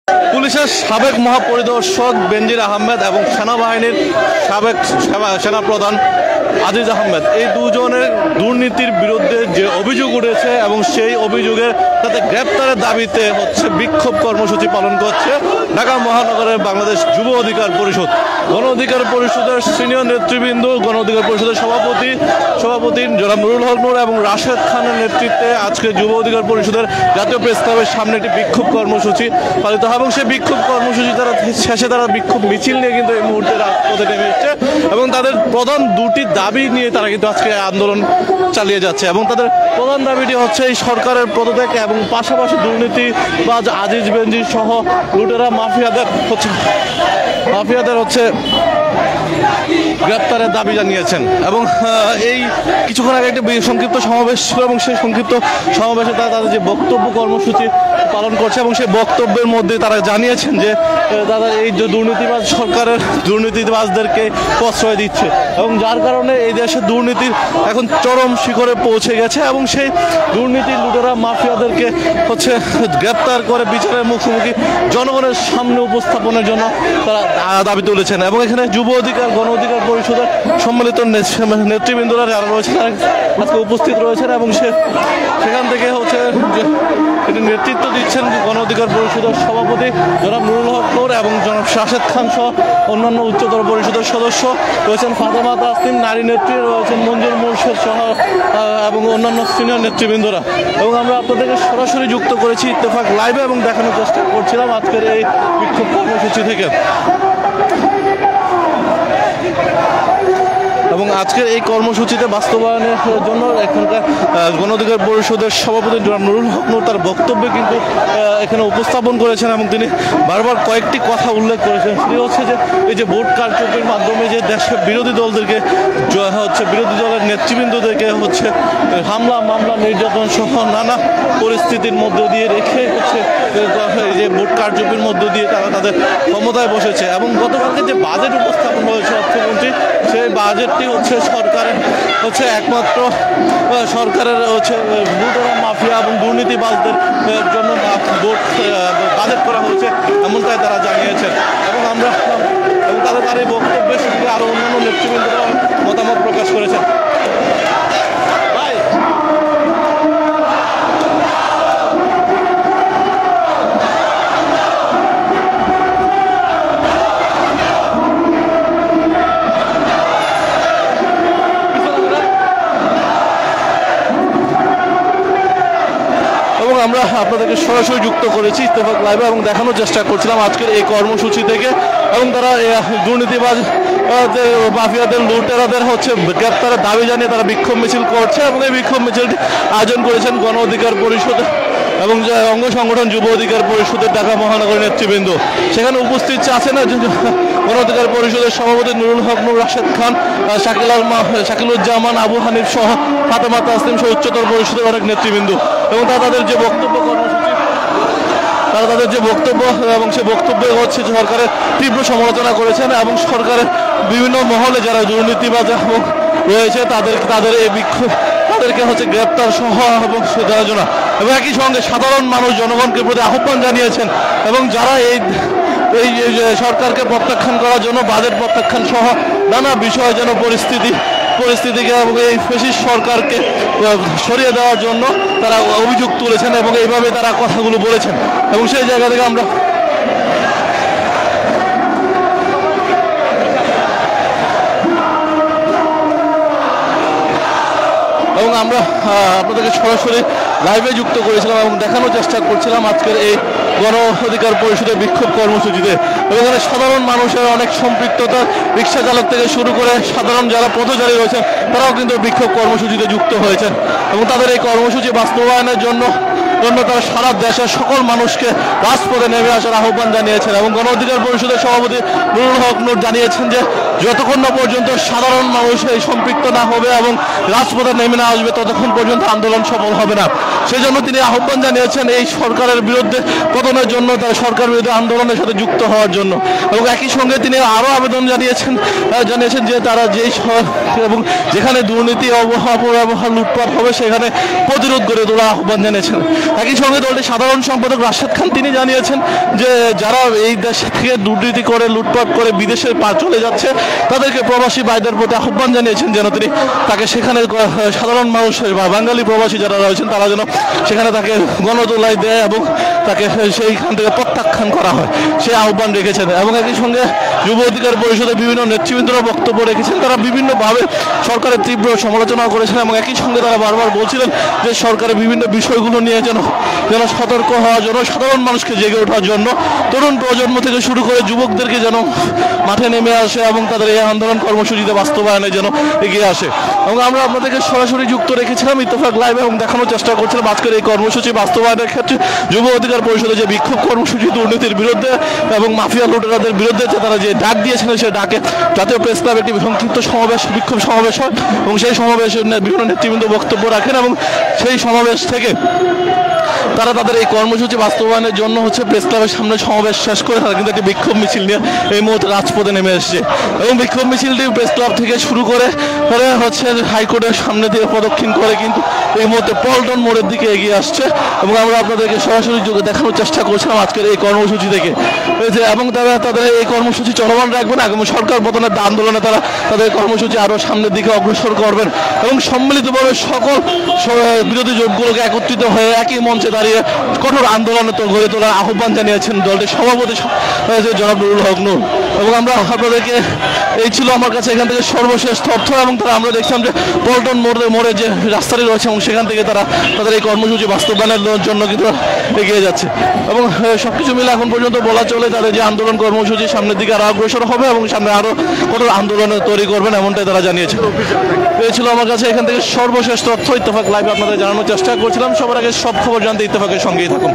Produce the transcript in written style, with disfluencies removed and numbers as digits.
পুলিশের সাবেক মহাপরিদর্শক বেনজির আহমেদ এবং সেনাবাহিনীর সাবেক সেনাপ্রধান আজিজ আহমেদ, এই দুজনের দুর্নীতির বিরুদ্ধে যে অভিযোগ উঠেছে এবং সেই অভিযোগের তাতে গ্রেপ্তারের দাবিতে বিক্ষোভ কর্মসূচি পালন করছে ঢাকা মহানগরের বাংলাদেশ যুব অধিকার পরিষদ। গণ অধিকার পরিষদের সিনিয়র নেতৃবৃন্দ, গণ অধিকার পরিষদের সভাপতি জনাব নুরুল হক নূর এবং রাশেদ খানের নেতৃত্বে আজকে যুব অধিকার পরিষদের জাতীয় প্রেস ক্লাবের সামনে একটি বিক্ষোভ কর্মসূচি পালিত হয় এবং সেই বিক্ষোভ কর্মসূচি শেষে তারা বিক্ষোভ মিছিল নিয়ে কিন্তু এই মুহূর্তে রাজপথে নেমে এসেছে এবং তাদের প্রধান দুটি দাবি নিয়ে তারা কিন্তু আজকে আন্দোলন চালিয়ে যাচ্ছে এবং তাদের প্রধান দাবিটি হচ্ছে এই সরকারের পদত্যাগ এবং পাশাপাশি দুর্নীতিবাজ আজিজ বেনজির সহ লুটেরা মাফিয়াদের গ্রেপ্তারের দাবি জানিয়েছেন। এবং এই কিছুক্ষণ আগে একটা সংক্ষিপ্ত সমাবেশ ছিল এবং সেই সংক্ষিপ্ত সমাবেশে তারা তাদের যে বক্তব্য কর্মসূচি পালন করছে এবং সেই বক্তব্যের মধ্যে তারা জানিয়েছেন যে তারা এই যে দুর্নীতিবাজ সরকারের দুর্নীতিবাজদেরকে প্রশ্রয় দিচ্ছে এবং যার কারণে এই দেশের দুর্নীতির এখন চরম শিখরে পৌঁছে গেছে এবং সেই দুর্নীতির লুটেরা মাফিয়াদেরকে গ্রেপ্তার করে বিচারের মুখোমুখি জনগণের সামনে উপস্থাপনের জন্য তারা দাবি তুলেছেন। এবং এখানে যুব অধিকার গণ অধিকার পরিষদের সম্মিলিত নেতৃবৃন্দরা যারা রয়েছেন তারা আজকে উপস্থিত রয়েছেন এবং সেখান থেকে এটি নেতৃত্ব দিচ্ছেন গণ অধিকার পরিষদের সভাপতি জনাব নুরুল হক নূর এবং জনাব রাশেদ খান সহ অন্যান্য উচ্চতর পরিষদের সদস্য রয়েছেন, ফাতেমা তাসনিম নারী নেত্রী রয়েছেন, মঞ্জুর মুর্শেদ সহ এবং অন্যান্য সিনিয়র নেতৃবৃন্দরা। এবং আমরা আপনাদেরকে সরাসরি যুক্ত করেছি ইত্তেফাক লাইভে এবং দেখানোর চেষ্টা করছিলাম আজকের এই বিক্ষোভ কর্মসূচি থেকে। এবং আজকের এই কর্মসূচিতে বাস্তবায়নের জন্য এখানকার গণ অধিকার পরিষদের সভাপতি জনাব নুরুল হক নূর তার বক্তব্যে কিন্তু এখানে উপস্থাপন করেছেন এবং তিনি বারবার কয়েকটি কথা উল্লেখ করেছেন। সেটি হচ্ছে যে এই যে ভোট কারচুপির মাধ্যমে যে দেশের বিরোধী দলদেরকে বিরোধী দলের নেতৃবৃন্দদেরকে হামলা মামলা নির্যাতন সহ নানা পরিস্থিতির মধ্য দিয়ে রেখে এই যে ভোট কারচুপির মধ্য দিয়ে তারা তাদের ক্ষমতায় বসেছে। এবং গতকালকে যে বাজেট উপস্থাপন হয়েছে অর্থমন্ত্রী, সেই বাজেটটি সরকারের একমাত্র সরকারের লুটেরা মাফিয়া এবং দুর্নীতিবাজদের জন্য বাজেট করা হয়েছে এমনটাই তারা জানিয়েছেন। এবং তাদের এই বক্তব্যের সঙ্গে আরো অন্যান্য নেতৃবৃন্দরা মতামত প্রকাশ করেছেন। আমরা আপনাদেরকে সরাসরি যুক্ত করেছি ইত্তেফাক লাইভে এবং দেখানোর চেষ্টা করছিলাম আজকের এই কর্মসূচি থেকে। এবং তারা দুর্নীতিবাজ মাফিয়াদের লুটেরাদের গ্রেপ্তারের দাবি জানিয়ে তারা বিক্ষোভ মিছিল করছে এবং এই বিক্ষোভ মিছিলটি আয়োজন করেছেন গণ অধিকার পরিষদ এবং অঙ্গ সংগঠন যুব অধিকার পরিষদের ঢাকা মহানগরের নেতৃবৃন্দ। সেখানে উপস্থিত আছেন গণ অধিকার পরিষদের সভাপতি নুরুল হক নূর, রাশেদ খান, শাকিলুজ্জামান, আবু হানিফ সহ ফাতেমা তাসনিম সহ উচ্চতর পরিষদের অনেক নেতৃবৃন্দ। এবং তাদের যে বক্তব্য কর্মসূচি তাদের যে বক্তব্য এবং সে বক্তব্যে সরকারের তীব্র সমালোচনা করেছেন এবং সরকারের বিভিন্ন মহলে যারা দুর্নীতিবাজ রয়েছে তাদের এই বিক্ষোভ তাদেরকে গ্রেপ্তার সহ এবং দেওয়ার জন্য এবং একই সঙ্গে সাধারণ মানুষ জনগণকে প্রতি আহ্বান জানিয়েছেন এবং যারা এই সরকারকে প্রত্যাখ্যান করার জন্য বাজেট প্রত্যাখ্যান সহ নানা বিষয়ে যেন পরিস্থিতিকে এবং এই ফ্যাসিস্ট সরকারকে সরিয়ে দেওয়ার জন্য তারা অভিযোগ তুলেছেন এবং এইভাবে তারা কথাগুলো বলেছেন। এবং সেই জায়গা থেকে আমরা আপনাদেরকে সরাসরি লাইভে যুক্ত করেছিলাম এবং দেখানোর চেষ্টা করছিলাম আজকের এই গণ অধিকার পরিষদের বিক্ষোভ কর্মসূচিতে। এবং এখানে সাধারণ মানুষের অনেক সম্পৃক্ততা, রিক্সা চালক থেকে শুরু করে সাধারণ যারা পথচারী রয়েছেন তারাও কিন্তু বিক্ষোভ কর্মসূচিতে যুক্ত হয়েছেন এবং তাদের এই কর্মসূচি বাস্তবায়নের জন্য তারা সারা দেশের সকল মানুষকে রাজপথে নেমে আসার আহ্বান জানিয়েছেন। এবং গণ অধিকার পরিষদের সভাপতি নুরুল হক নূর জানিয়েছেন যে যতক্ষণ না পর্যন্ত সাধারণ মানুষ এই সম্পৃক্ত না হবে এবং রাজপথে নেমে না আসবে ততক্ষণ পর্যন্ত আন্দোলন সফল হবে না। সেই জন্য তিনি আহ্বান জানিয়েছেন এই সরকারের বিরুদ্ধে পতনের জন্য, তারা সরকার বিরোধী আন্দোলনের সাথে যুক্ত হওয়ার জন্য। এবং একই সঙ্গে তিনি আরও আবেদন জানিয়েছেন যে তারা এবং যেখানে দুর্নীতি অপব্যবহার লুটপাট হবে সেখানে প্রতিরোধ গড়ে তোলার আহ্বান জানিয়েছেন। একই সঙ্গে দলটির সাধারণ সম্পাদক রাশেদ খান তিনি জানিয়েছেন যে যারা এই দেশ থেকে দুর্নীতি করে লুটপাট করে বিদেশে চলে যাচ্ছে তাদেরকে প্রবাসী ভাইদের প্রতি আহ্বান জানিয়েছেন যেন তিনি তাকে সেখানে সাধারণ মানুষ বা বাঙালি প্রবাসী যারা রয়েছেন তারা যেন সেখানে তাকে গণদোলাই দেয় এবং তাকে সেইখান থেকে প্রত্যাখ্যান করা হয় সে আহ্বান রেখেছেন। এবং একই সঙ্গে যুব অধিকার পরিষদের বিভিন্ন নেতৃবৃন্দরা বক্তব্য রেখেছেন, তারা বিভিন্নভাবে সরকারের তীব্র সমালোচনা করেছেন এবং একই সঙ্গে তারা বারবার বলছিলেন যে সরকারের বিভিন্ন বিষয়গুলো নিয়ে যেন সতর্ক হওয়ার জন্য, সাধারণ মানুষকে জেগে ওঠার জন্য, তরুণ প্রজন্ম থেকে শুরু করে যুবকদেরকে যেন মাঠে নেমে আসে এবং তাদের এই আন্দোলন কর্মসূচিতে বাস্তবায়নে যেন এগিয়ে আসে। এবং আমরা আপনাদেরকে সরাসরি যুক্ত রেখেছিলাম ইত্তেফাক লাইভে এবং দেখানোর চেষ্টা করছিলাম আজকের এই কর্মসূচি বাস্তবায়নের ক্ষেত্রে যুব অধিকার পরিষদের যে বিক্ষোভ কর্মসূচি দুর্নীতির বিরুদ্ধে এবং মাফিয়া লুটেরাদের বিরুদ্ধে তারা যে ডাক দিয়েছিলেন সেই ডাকে জাতীয় প্রেস ক্লাব একটি সংক্ষিপ্ত সমাবেশ, বিক্ষোভ সমাবেশ হয় এবং সেই সমাবেশে বিভিন্ন নেতৃবৃন্দ বক্তব্য রাখেন এবং সেই সমাবেশ থেকে তারা তাদের এই কর্মসূচি বাস্তবায়নের জন্য প্রেস ক্লাবের সামনে সমাবেশ শেষ করে তারা কিন্তু একটি বিক্ষোভ মিছিল নিয়ে এই মুহূর্তে রাজপথে নেমে এসেছে এবং বিক্ষোভ মিছিলটি প্রেস ক্লাব থেকে শুরু করে হাইকোর্টের সামনে দিয়ে প্রদক্ষিণ করে কিন্তু এই মুহূর্তে পল্টন মোড়ের দিকে এগিয়ে আসছে এবং আমরা আপনাদেরকে সরাসরি যোগে দেখানোর চেষ্টা করছিলাম আজকের এই কর্মসূচি থেকে এবং তারা তাদের এই কর্মসূচি চলমান রাখবেন। আগামী সরকার পতনের আন্দোলনে তারা তাদের কর্মসূচি আরও সামনের দিকে অগ্রসর করবেন এবং সম্মিলিতভাবে সকল বিরোধী জোটগুলোকে একত্রিত হয়ে একই মঞ্চে দাঁড়িয়ে কঠোর আন্দোলনে গড়ে তোলার আহ্বান জানিয়েছেন দলটির সভাপতি জনাব নুরুল হক নূর। এবং আমরা আপনাদেরকে এই ছিল আমার কাছে এখান থেকে সর্বশেষ তথ্য এবং আমরা দেখছিলাম যে পল্টন মোড়ে যে রাস্তাটি রয়েছে এবং সেখান থেকে তারা তাদের এই কর্মসূচি বাস্তবায়নের জন্য কিন্তু এগিয়ে যাচ্ছে এবং সবকিছু মিলে এখন পর্যন্ত বলা চলে তাদের যে আন্দোলন কর্মসূচি সামনের দিকে আরো অগ্রসর হবে এবং সামনে আরো কঠোর আন্দোলন তৈরি করবেন এমনটাই তারা জানিয়েছে। এই ছিল আমার কাছে এখান থেকে সর্বশেষ তথ্য। ইত্তেফাক লাইভ আপনাদের জানানোর চেষ্টা করছিলাম। সবার আগে সব খবর জানতে ইত্তেফাকের সঙ্গেই থাকুন।